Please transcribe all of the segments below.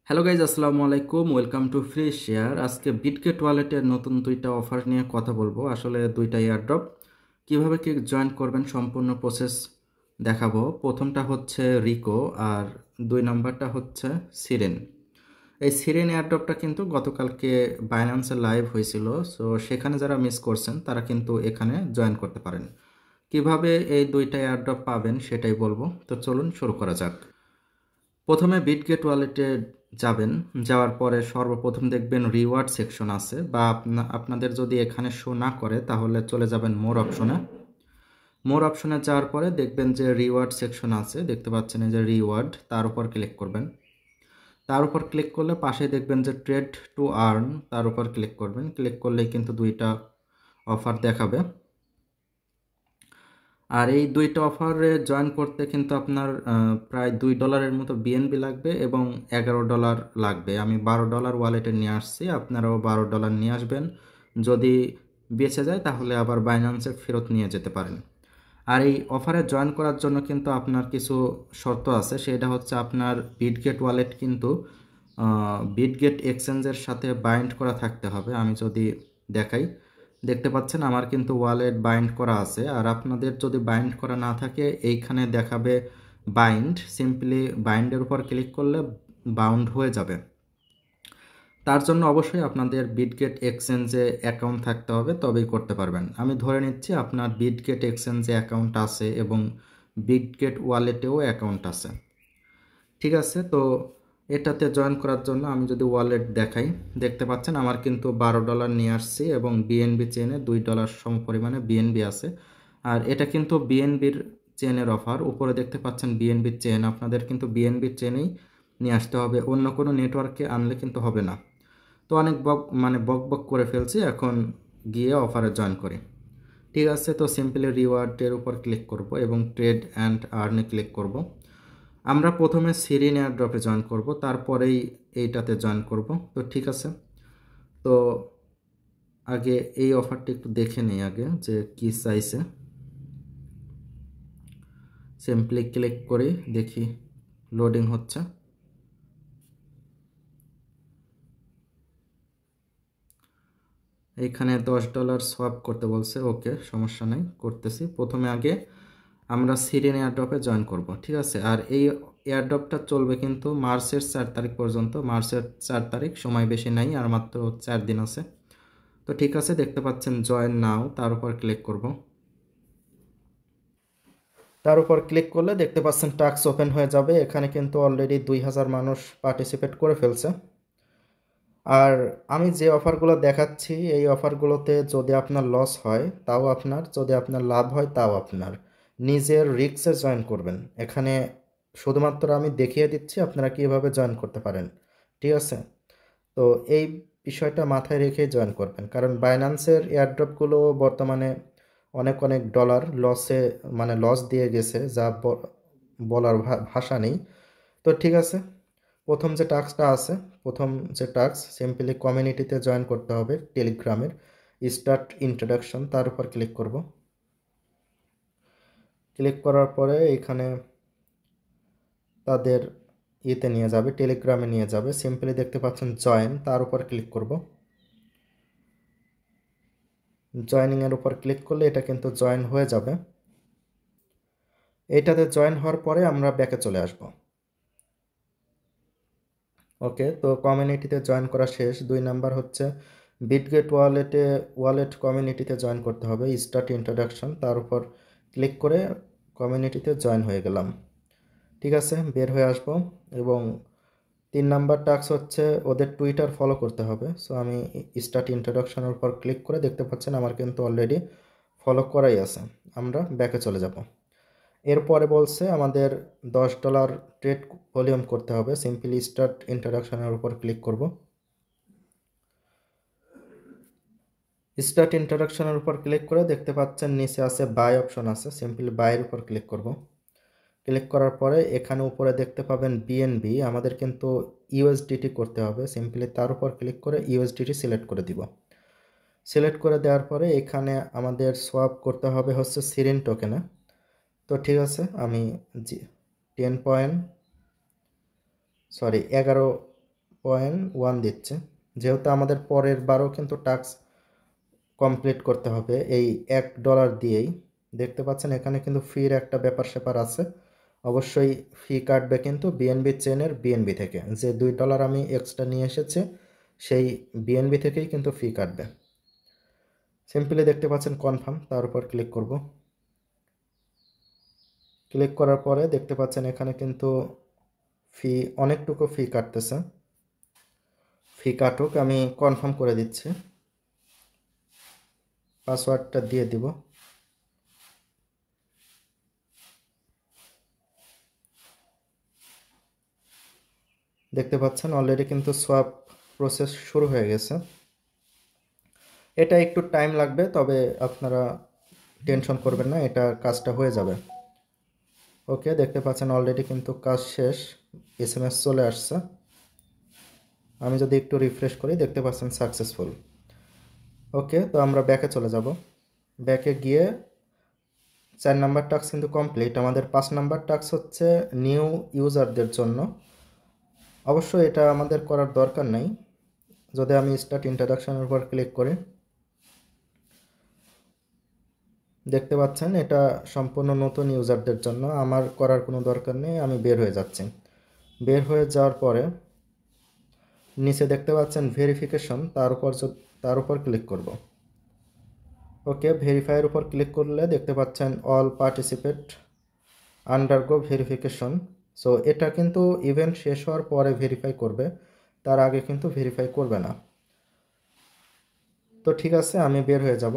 Hello guys, আসসালামু আলাইকুম। Welcome to free share. আজকে বিটগেট ওয়ালেটের নতুন দুইটা অফার নিয়ে কথা বলবো। আসলে দুইটা এয়ারড্রপ কিভাবে কি জয়েন করবেন সম্পূর্ণ প্রসেস দেখাবো। প্রথমটা হচ্ছে রিকো আর দুই নাম্বারটা হচ্ছে সিরেন। এই সিরেন এয়ারড্রপটা কিন্তু গতকালকে বাইন্যান্সে লাইভ হয়েছিল, সো সেখানে যারা মিস করছেন তারা কিন্তু এখানে জয়েন করতে পারেন। কিভাবে এই দুইটা এয়ারড্রপ পাবেন সেটাই বলবো। তো চলুন শুরু করা যাক। প্রথমে বিটগেট ওয়ালেটে যাবেন। যাওয়ার পরে সর্বপ্রথম দেখবেন রিওয়ার্ড সেকশন আছে, বা আপনাদের যদি এখানে শো না করে তাহলে চলে যাবেন মোর অপশনে। মোর অপশনে যাওয়ার পরে দেখবেন যে রিওয়ার্ড সেকশন আছে, দেখতে পাচ্ছেন এই যে রিওয়ার্ড, তার উপর ক্লিক করবেন। তার উপর ক্লিক করলে পাশে দেখবেন যে ট্রেড টু আর্ন, তার উপর ক্লিক করবেন। ক্লিক করলেই কিন্তু দুইটা অফার দেখাবে। আর এই দুইটা অফারে জয়েন করতে কিন্তু আপনার প্রায় $2 মতো বিএনবি লাগবে এবং $11 লাগবে। আমি $12 ওয়ালেটে নিয়ে আসছি, আপনারাও $12 নিয়ে আসবেন। যদি বেঁচে যায় তাহলে আবার বাইন্যান্সে ফেরত নিয়ে যেতে পারেন। আর এই অফারে জয়েন করার জন্য কিন্তু আপনার কিছু শর্ত আছে। সেটা হচ্ছে আপনার বিটগেট ওয়ালেট কিন্তু বিটগেট এক্সচেঞ্জের সাথে বাইন্ড করা থাকতে হবে। আমি যদি দেখাই, দেখতে পাচ্ছেন আমার কিন্তু ওয়ালেট বাইন্ড করা আছে। আর আপনাদের যদি বাইন্ড করা না থাকে এইখানে দেখাবে বাইন্ড, সিম্পলি বাইন্ডের উপর ক্লিক করলে বাউন্ড হয়ে যাবে। তার জন্য অবশ্যই আপনাদের বিটগেট এক্সচেঞ্জে অ্যাকাউন্ট থাকতে হবে, তবেই করতে পারবেন। আমি ধরে নিচ্ছি আপনার বিটগেট এক্সচেঞ্জে অ্যাকাউন্ট আছে এবং বিটগেট ওয়ালেটেও অ্যাকাউন্ট আছে। ঠিক আছে, তো এটাতে জয়েন করার জন্য আমি যদি ওয়ালেট দেখাই, দেখতে পাচ্ছেন আমার কিন্তু $12 নিয়ে আসছি এবং বিএনবি চেনে $2 সম পরিমাণে বিএনবি আছে। আর এটা কিন্তু বিএনবির চেনের অফার। উপরে দেখতে পাচ্ছেন বিএনবির চেন, আপনাদের কিন্তু বিএনবির চেনেই নিয়ে আসতে হবে, অন্য কোনো নেটওয়ার্কে আনলে কিন্তু হবে না। তো অনেক বক বক করে ফেলছি, এখন গিয়ে অফারে জয়েন করি। ঠিক আছে, তো সিম্পলি রিওয়ার্ডের উপর ক্লিক করব এবং ট্রেড অ্যান্ড আর্নে ক্লিক করব। আমরা প্রথমে সিরিন এয়ারড্রপে জয়েন করব, তারপরেই এইটাতে জয়েন করব। তো ঠিক আছে, তো আগে এই অফারটি একটু দেখে নিই আগে যে কি চাইছে। সিম্পলি ক্লিক করি, দেখি লোডিং হচ্ছে। এইখানে $10 সোয়াপ করতে বলছে, ওকে সমস্যা নেই, করতেছি। প্রথমে আগে আমরা সিরিন এয়ারড্রপে জয়েন করব, ঠিক আছে। আর এই এয়ারড্রপটা চলবে কিন্তু মার্চের 4 তারিখ পর্যন্ত। মার্চের 4 তারিখ, সময় বেশি নাই, আর মাত্র 4 দিন আছে। তো ঠিক আছে, দেখতে পাচ্ছেন জয়েন নাও, তার উপর ক্লিক করব। তার উপর ক্লিক করলে দেখতে পাচ্ছেন টাস্ক ওপেন হয়ে যাবে। এখানে কিন্তু অলরেডি 2000 মানুষ পার্টিসিপেট করে ফেলছে। আর আমি যে অফারগুলো দেখাচ্ছি এই অফারগুলোতে যদি আপনার লস হয় তাও আপনার, যদি আপনার লাভ হয় তাও আপনার। নিজের রিস্কে জয়েন করবেন। এখানে শুধুমাত্র আমি দেখিয়ে দিচ্ছি আপনারা কীভাবে জয়েন করতে পারেন, ঠিক আছে। তো এই বিষয়টা মাথায় রেখে জয়েন করবেন, কারণ বাইন্যান্সের এয়ারড্রপগুলো বর্তমানে অনেক অনেক ডলার লসে, মানে লস দিয়ে গেছে, যা বলার ভাষা নেই। তো ঠিক আছে, প্রথম যে টাস্কটা আছে, প্রথম যে টাস্ক, সিম্পলি কমিউনিটিতে জয়েন করতে হবে টেলিগ্রামের। স্টার্ট ইন্ট্রোডাকশন, তার উপর ক্লিক করব। ক্লিক করার পরে এখানে তাদের ইতে নিয়ে যাবে, টেলিগ্রামে নিয়ে যাবে। সিম্পলি দেখতে পাচ্ছেন জয়েন, তার উপর ক্লিক করব। জয়েনিংয়ের উপর ক্লিক করলে এটা কিন্তু জয়েন হয়ে যাবে। এটাতে জয়েন হওয়ার পরে আমরা ব্যাকে চলে আসব। ওকে, তো কমিউনিটিতে জয়েন করা শেষ। 2 নাম্বার হচ্ছে বিটগেট ওয়ালেট কমিউনিটিতে জয়েন করতে হবে। স্টার্ট ইন্ট্রোডাকশন, তার উপর ক্লিক করে কমিউনিটিতে জয়েন হয়ে গেলাম। ঠিক আছে, বের হয়ে আসব। এবং 3 নাম্বার টাস্ক হচ্ছে ওদের টুইটার ফলো করতে হবে। সো আমি স্টার্ট ইন্ট্রোডাকশনের উপর ক্লিক করে, দেখতে পাচ্ছেন আমার কিন্তু অলরেডি ফলো করাই আছে। আমরা ব্যাকে চলে যাব। এরপরে বলছে আমাদের $10 ট্রেড ভলিউম করতে হবে। সিম্পলি স্টার্ট ইন্ট্রোডাকশনের উপর ক্লিক করব। স্টার্ট ইন্ট্রোডাকশনের উপর ক্লিক করে দেখতে পাচ্ছেন নিচে আছে বাই অপশন আছে, সিম্পলি বাইয়ের উপর ক্লিক করব। ক্লিক করার পরে এখানে উপরে দেখতে পাবেন বিএনবি, আমাদের কিন্তু ইউএসডিটি করতে হবে। সিম্পলি তার উপর ক্লিক করে ইউএসডিটি সিলেক্ট করে দিব। সিলেক্ট করে দেওয়ার পরে এখানে আমাদের সোয়াপ করতে হবে হচ্ছে সিরিন টোকেনে। তো ঠিক আছে, আমি 11 0.1 দিচ্ছে, যেহেতু আমাদের পরের বারও কিন্তু টাস্ক কমপ্লিট করতে হবে এই $1 দিয়েই। দেখতে পাচ্ছেন এখানে কিন্তু ফির একটা ব্যাপার স্যাপার আছে, অবশ্যই ফি কাটবে কিন্তু বিএনবি চেনের বিএনবি থেকে, যে $2 আমি এক্সট্রা নিয়ে এসেছি সেই বিএনবি থেকেই কিন্তু ফি কাটবে। সিম্পলি দেখতে পাচ্ছেন কনফার্ম, তার উপর ক্লিক করব। ক্লিক করার পরে দেখতে পাচ্ছেন এখানে কিন্তু ফি অনেকটুকু ফি কাটতেছে, ফি কাটুক, আমি কনফার্ম করে দিচ্ছি। পাসওয়ার্ডটা দিয়ে দিব। দেখতে পাচ্ছেন অলরেডি কিন্তু সোয়াপ প্রসেস শুরু হয়ে গেছে। এটা একটু টাইম লাগবে, তবে আপনারা টেনশন করবেন না, এটা কাজটা হয়ে যাবে। ওকে, দেখতে পাচ্ছেন অলরেডি কিন্তু কাজ শেষ, এসএমএস চলে আসছে। আমি যদি একটু রিফ্রেশ করি দেখতে পাচ্ছেন সাকসেসফুল। ওকে, তো আমরা ব্যাকে চলে যাব। ব্যাকে গিয়ে 4 নাম্বার টাস্ক কিন্তু কমপ্লিট। আমাদের 5 নাম্বার টাস্ক হচ্ছে নিউ ইউজারদের জন্য। অবশ্যই এটা আমাদের করার দরকার নেই। যদি আমি স্টার্ট ইন্ট্রোডাকশনের উপর ক্লিক করি দেখতে পাচ্ছেন এটা সম্পূর্ণ নতুন ইউজারদের জন্য, আমার করার কোনো দরকার নেই। আমি বের হয়ে যাচ্ছি। বের হয়ে যাওয়ার পরে নিচে দেখতে পাচ্ছেন ভেরিফিকেশন, তার উপর ক্লিক করব। ওকে, ভেরিফাইয়ের উপর ক্লিক করলে দেখতে পাচ্ছেন all participate undergo verification. So এটা কিন্তু ইভেন্ট শেষ হওয়ার পরে ভেরিফাই করবে, তার আগে কিন্তু ভেরিফাই করবে না। তো ঠিক আছে, আমি বের হয়ে যাব।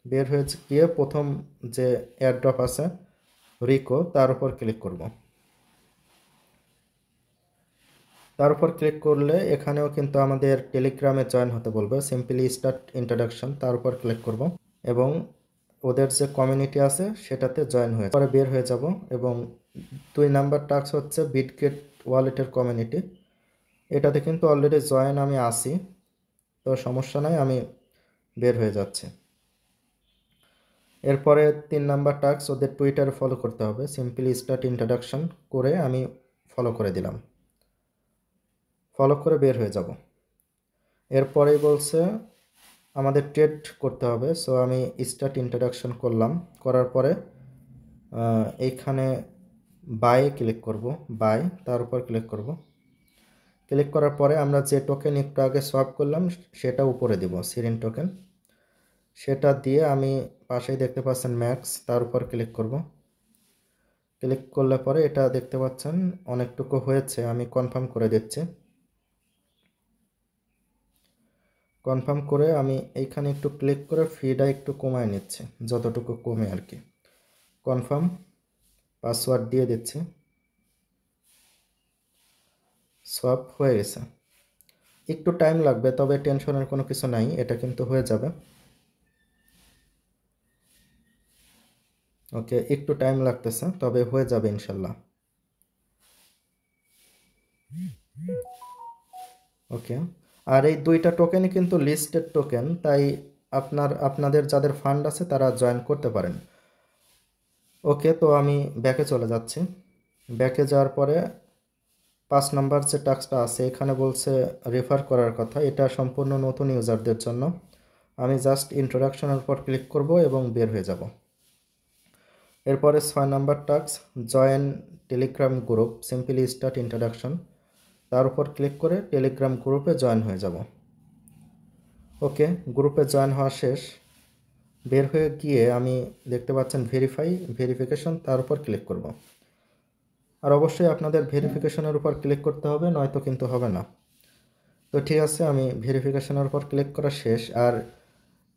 বের হয়ে গিয়ে প্রথম যে এয়ারড্রপ আছে রিকো, তার উপর ক্লিক করব। তার উপর ক্লিক করলে এখানেও কিন্তু আমাদের টেলিগ্রামে জয়েন হতে বলবে। সিম্পলি স্টার্ট ইন্ট্রোডাকশন, তার উপর ক্লিক করব এবং ওদের যে কমিউনিটি আছে সেটাতে জয়েন হয়ে পরে বের হয়ে যাব। এবং 2 নাম্বার টাস্ক হচ্ছে বিটগেট ওয়ালেটের কমিউনিটি, এটাতে কিন্তু অলরেডি জয়েন আমি আসি, তো সমস্যা নাই, আমি বের হয়ে যাচ্ছি। এরপরে 3 নাম্বার টাস্ক ওদের টুইটারে ফলো করতে হবে। সিম্পলি স্টার্ট ইন্ট্রোডাকশন করে আমি ফলো করে দিলাম, ফলো করে বের হয়ে যাব। এরপরেই বলছে আমাদের ট্রেড করতে হবে। সো আমি স্টার্ট ইন্ট্রোডাকশন করলাম, করার পরে এইখানে বাই ক্লিক করব, বাই, তার উপর ক্লিক করব। ক্লিক করার পরে আমরা যে টোকেন একটু আগে সোয়াপ করলাম সেটা উপরে দিব, সিরিন টোকেন, সেটা দিয়ে আমি পাশেই দেখতে পাচ্ছেন ম্যাক্স, তার উপর ক্লিক করব। ক্লিক করলে পরে এটা দেখতে পাচ্ছেন অনেকটুকু হয়েছে, আমি কনফার্ম করে দিচ্ছি। কনফার্ম করে আমি এইখানে একটু ক্লিক করে ফিটা একটু কমায় নিচ্ছি, যতটুকু কমে আর কি। কনফার্ম, পাসওয়ার্ড দিয়ে দিচ্ছি। সোয়াপ হয়ে গেছে। একটু টাইম লাগবে, তবে টেনশনের কোনো কিছু নাই, এটা কিন্তু হয়ে যাবে। ওকে, একটু টাইম লাগতেছে, তবে হয়ে যাবে ইনশাল্লাহ। ওকে, আর এই 2টা টোকেনই কিন্তু লিস্টেড টোকেন, তাই আপনাদের যাদের ফান্ড আছে তারা জয়েন করতে পারেন। ওকে, তো আমি ব্যাকে চলে যাচ্ছি। ব্যাকে যাওয়ার পরে 5 নাম্বার যে টাস্কটা আছে এখানে বলছে রেফার করার কথা, এটা সম্পূর্ণ নতুন ইউজারদের জন্য। আমি জাস্ট ইন্ট্রোডাকশনের উপর ক্লিক করব এবং বের হয়ে যাব। এরপরে 6 number task join Telegram group, simply start introduction, তার উপর ক্লিক করে টেলিগ্রাম গ্রুপে জয়েন হয়ে যাব। ওকে, গ্রুপে জয়েন হওয়া শেষ। বের হয়ে গিয়ে আমি দেখতে পাচ্ছেন ভেরিফিকেশন, তার উপর ক্লিক করব। আর অবশ্যই আপনাদের ভেরিফিকেশনের উপর ক্লিক করতে হবে, নয়তো কিন্তু হবে না। তো ঠিক আছে, আমি ভেরিফিকেশনের উপর ক্লিক করা শেষ। আর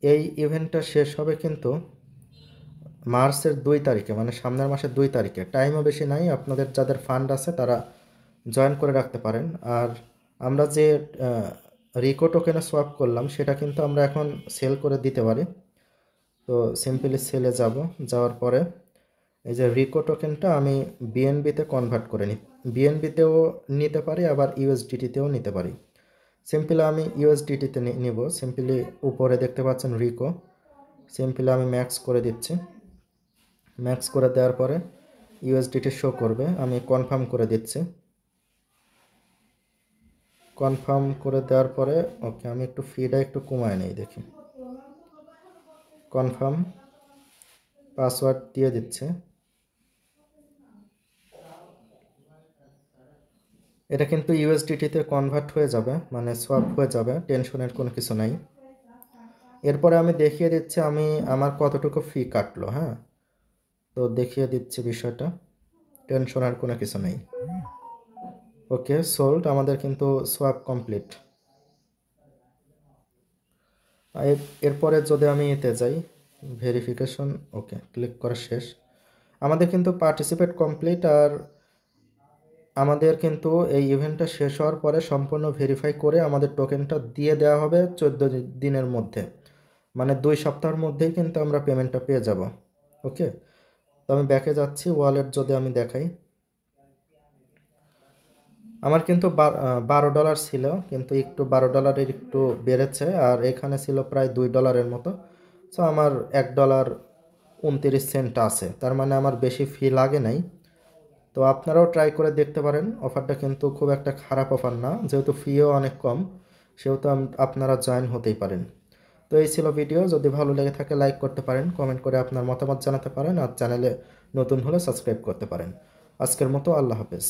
এই ইভেন্টটা শেষ হবে কিন্তু মার্চের 2 তারিখে, মানে সামনের মাসের 2 তারিখে। টাইমও বেশি নাই, আপনাদের যাদের ফান্ড আছে তারা জয়েন করে রাখতে পারেন। আর আমরা যে রিকো টোকেনে সোয়াপ করলাম সেটা কিন্তু আমরা এখন সেল করে দিতে পারি। তো সিম্পলি সেলে যাব, যাওয়ার পরে এই যে রিকো টোকেনটা আমি বিএনবিতে কনভার্ট করে বিএনবিতেও নিতে পারি, আবার ইউএসডিটিতেও নিতে পারি। সিম্পলি আমি ইউএসডিটিতে নিব। সিম্পলি উপরে দেখতে পাচ্ছেন রিকো, সিম্পলি আমি ম্যাক্স করে দিচ্ছি। ম্যাক্স করে দেওয়ার পরে ইউএসডিটি শো করবে, আমি কনফার্ম করে দিচ্ছি। কনফার্ম করে দেওয়ার পরে ওকে আমি একটু ফিটা একটু কমায় নেই দেখি। কনফার্ম, পাসওয়ার্ড দিয়ে দিচ্ছে। এটা কিন্তু ইউএসডিটিতে কনভার্ট হয়ে যাবে, মানে সোয়াপ হয়ে যাবে, টেনশনের কোনো কিছু নাই। এরপরে আমি দেখিয়ে দিচ্ছি আমি আমার কতটুকু ফি কাটলো। হ্যাঁ, তো দেখিয়ে দিচ্ছি বিষয়টা, টেনশনের কোনো কিছু নেই। ওকে, সোল্ড, আমাদের কিন্তু সোয়াপ কমপ্লিট। এরপরে যদি আমি এতে যাই ভেরিফিকেশন, ওকে ক্লিক করা শেষ। আমাদের কিন্তু পার্টিসিপেট কমপ্লিট। আর আমাদের কিন্তু এই ইভেন্টটা শেষ হওয়ার পরে সম্পূর্ণ ভেরিফাই করে আমাদের টোকেনটা দিয়ে দেওয়া হবে 14 দিনের মধ্যে, মানে 2 সপ্তাহের মধ্যেই কিন্তু আমরা পেমেন্টটা পেয়ে যাব। ওকে, তো আমি ব্যাকে যাচ্ছি, ওয়ালেট যদি আমি দেখাই, আমার কিন্তু $12 ছিল, কিন্তু একটু $12 একটু বেড়েছে, আর এখানে ছিল প্রায় $2 মতো। সো আমার $1.29 আছে, তার মানে আমার বেশি ফি লাগে নাই। তো আপনারাও ট্রাই করে দেখতে পারেন, অফারটা কিন্তু খুব একটা খারাপ অফার না, যেহেতু ফিও অনেক কম, সেহেতু আপনারা জয়েন হতেই পারেন। তো এই ছিল ভিডিও, যদি ভালো লেগে থাকে লাইক করতে পারেন, কমেন্ট করে আপনার মতামত জানাতে পারেন, আর চ্যানেলে নতুন হলে সাবস্ক্রাইব করতে পারেন। আজকের মতো আল্লাহ হাফেজ।